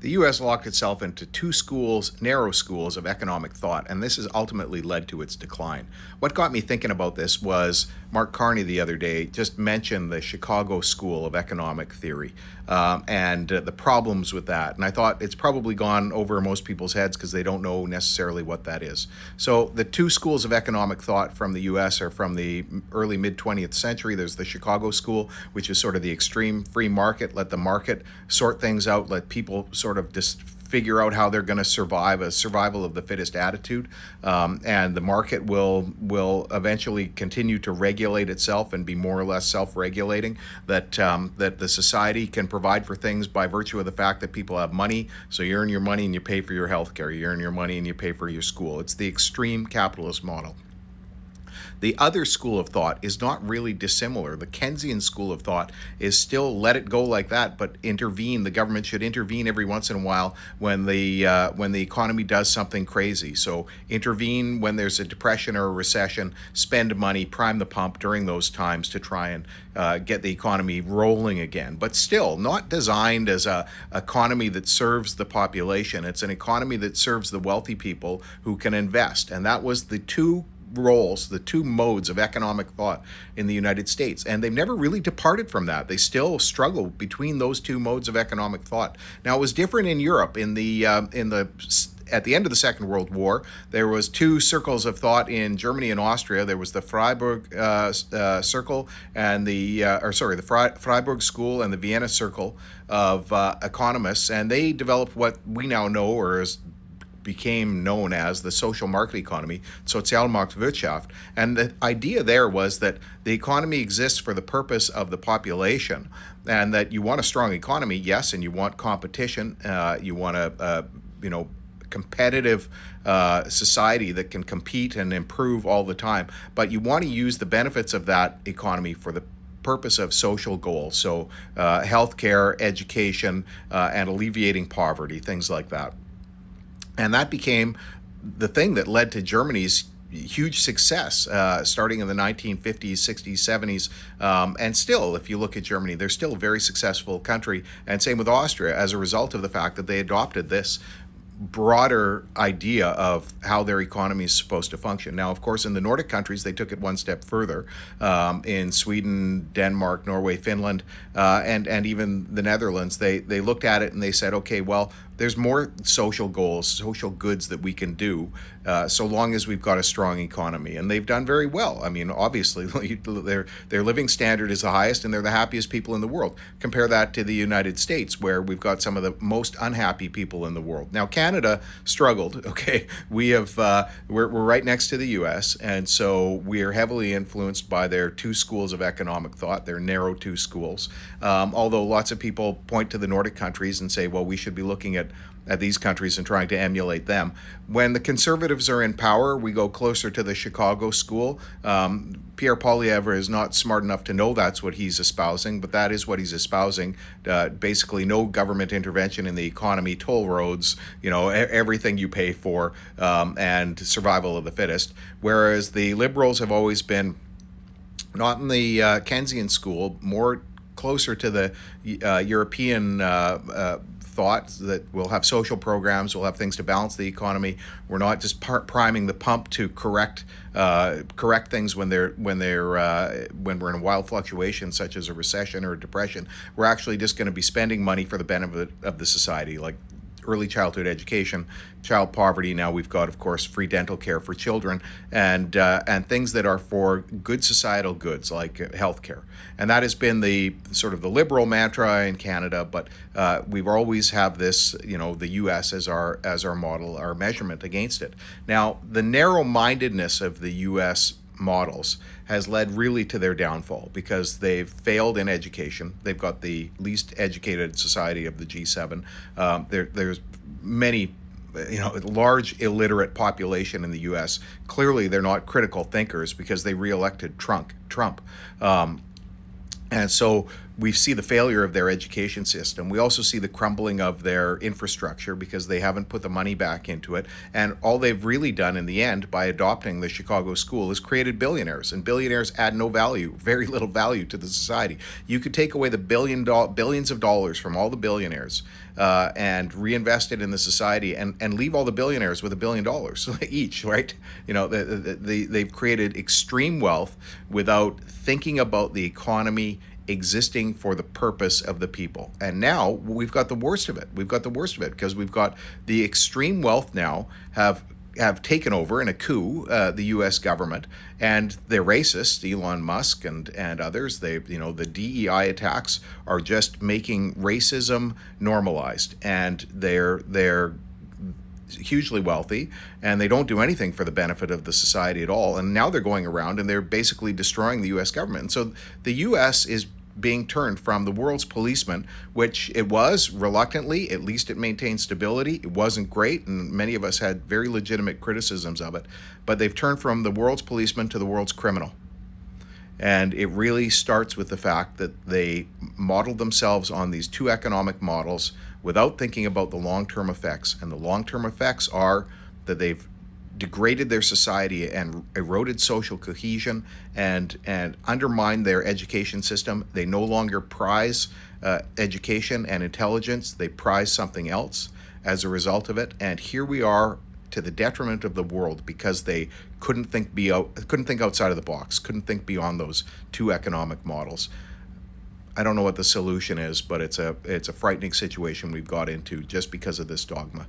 The U.S. locked itself into two schools, narrow schools of economic thought, and this has ultimately led to its decline. What got me thinking about this was Mark Carney the other day just mentioned the Chicago School of Economic Theory and the problems with that. And I thought it's probably gone over most people's heads because they don't know necessarily what that is. So the two schools of economic thought from the U.S. are from the early mid-20th century. There's the Chicago School, which is sort of the extreme free market, let the market sort things out, let people sort of just figure out how they're going to survive, a survival of the fittest attitude, and the market will eventually continue to regulate itself and be more or less self-regulating. That the society can provide for things by virtue of the fact that people have money. So you earn your money and you pay for your health care. You earn your money and you pay for your school. It's the extreme capitalist model. The other school of thought is not really dissimilar. The Keynesian school of thought is still let it go like that, but intervene. The government should intervene every once in a while when the economy does something crazy. So intervene when there's a depression or a recession, spend money, prime the pump during those times to try and get the economy rolling again. But still not designed as a economy that serves the population. It's an economy that serves the wealthy people who can invest. And that was the two roles, the two modes of economic thought in the United States, and they've never really departed from that. They still struggle between those two modes of economic thought. Now, it was different in Europe. At the end of the Second World War, there was two circles of thought in Germany and Austria. There was the Freiburg circle and the Freiburg School and the Vienna Circle of economists, and they developed what we now know, or as became known as the social market economy, Sozialmarktwirtschaft. And the idea there was that the economy exists for the purpose of the population, and that you want a strong economy, yes, and you want competition, you want a competitive society that can compete and improve all the time, but you want to use the benefits of that economy for the purpose of social goals, so healthcare, education, and alleviating poverty, things like that. And that became the thing that led to Germany's huge success starting in the 1950s, 60s, 70s. And still, if you look at Germany, they're still a very successful country. And same with Austria, as a result of the fact that they adopted this broader idea of how their economy is supposed to function. Now, of course, in the Nordic countries, they took it one step further. In Sweden, Denmark, Norway, Finland, and even the Netherlands, they looked at it and they said, okay, well, there's more social goals, social goods that we can do, so long as we've got a strong economy. And they've done very well. I mean, obviously, their living standard is the highest and they're the happiest people in the world. Compare that to the United States, where we've got some of the most unhappy people in the world. Now, Canada struggled, okay? We're right next to the U.S., and so we are heavily influenced by their two schools of economic thought, their narrow two schools. Although lots of people point to the Nordic countries and say, well, we should be looking at these countries and trying to emulate them. When the conservatives are in power, we go closer to the Chicago School. Pierre Poilievre is not smart enough to know that's what he's espousing, but that is what he's espousing. Basically, no government intervention in the economy, toll roads, everything you pay for, and survival of the fittest. Whereas the liberals have always been not in the Keynesian school, more closer to the European thought that we'll have social programs, we'll have things to balance the economy. We're not just priming the pump to correct things when we're in a wild fluctuation such as a recession or a depression. We're actually just going to be spending money for the benefit of the society, like early childhood education, child poverty. Now we've got, of course, free dental care for children, and things that are for good societal goods like healthcare. And that has been the sort of the liberal mantra in Canada. But we've always have this, the U.S. as our model, our measurement against it. Now, the narrow-mindedness of the U.S. models has led really to their downfall because they've failed in education. They've got the least educated society of the G7. There's many, large illiterate population in the U.S. Clearly, they're not critical thinkers because they reelected Trump. And so we see the failure of their education system. We also see the crumbling of their infrastructure because they haven't put the money back into it. And all they've really done in the end by adopting the Chicago School is created billionaires. And billionaires add no value, very little value to the society. You could take away the billions of dollars from all the billionaires and reinvest it in the society, and leave all the billionaires with $1 billion each, right? They've created extreme wealth without thinking about the economy existing for the purpose of the people. And now we've got the worst of it. We've got the worst of it because we've got the extreme wealth now have taken over in a coup the U.S. government, and they're racist. Elon Musk and others. The DEI attacks are just making racism normalized, and they're hugely wealthy, and they don't do anything for the benefit of the society at all. And now they're going around and they're basically destroying the U.S. government. And so the U.S. is being turned from the world's policeman, which it was reluctantly. At least it maintained stability. It wasn't great, and many of us had very legitimate criticisms of it. But they've turned from the world's policeman to the world's criminal. And it really starts with the fact that they modeled themselves on these two economic models without thinking about the long-term effects. And the long-term effects are that they've degraded their society and eroded social cohesion and undermined their education system. They no longer prize education and intelligence. They prize something else as a result of it. And here we are, to the detriment of the world, because they couldn't think outside of the box, couldn't think beyond those two economic models. I don't know what the solution is, but it's a frightening situation we've got into just because of this dogma.